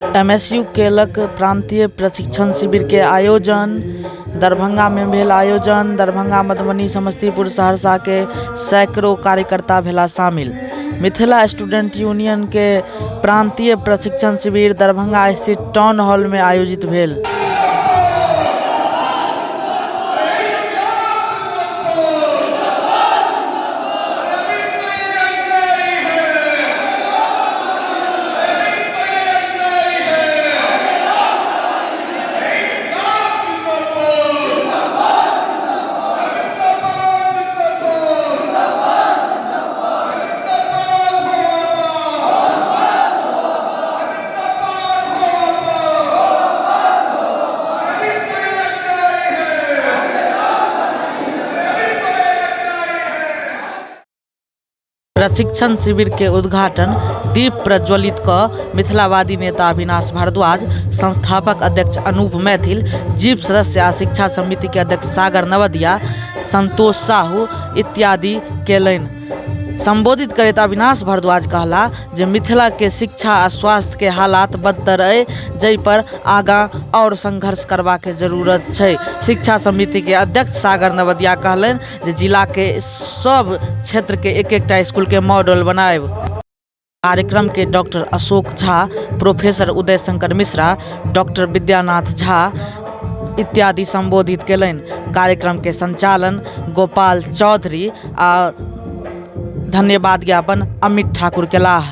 MSU केलक प्रांतीय प्रशिक्षण शिविर के आयोजन। दरभंगा में भेल आयोजन। दरभंगा, मधुबनी, समस्तीपुर, सहरसा के सैकड़ों कार्यकर्ता भेला शामिल। मिथिला स्टूडेंट यूनियन के प्रांतीय प्रशिक्षण शिविर दरभंगा स्थित टाउन हॉल में आयोजित भेल। प्रशिक्षण शिविर के उद्घाटन दीप प्रज्वलित क मिथिलावादी नेता अविनाश भारद्वाज, संस्थापक अध्यक्ष अनूप मैथिल, जीव सदस्य आ शिक्षा समिति के अध्यक्ष सागर नवदिया, संतोष साहू इत्यादि केलनि। संबोधित करैत अविनाश भारद्वाज कहला जे मिथिला के शिक्षा आ स्वास्थ्य के हालात बदतर अइ, जै पर आगां और संघर्ष करबा के जरूरत छै। शिक्षा समिति के अध्यक्ष सागर नवदिया कहलनि जे जिला के सब क्षेत्र के एक स्कूल के मॉडल बनाएब। कार्यक्रम के doctor Ashok Jha, professor Uday Shankar Mishra, doctor Vidyanath Jha इत्यादि संबोधित केलनि। कार्यक्रम के संचालन गोपाल चौधरी आ धन्यवाद ज्ञापन अमित ठाकुर केलाह।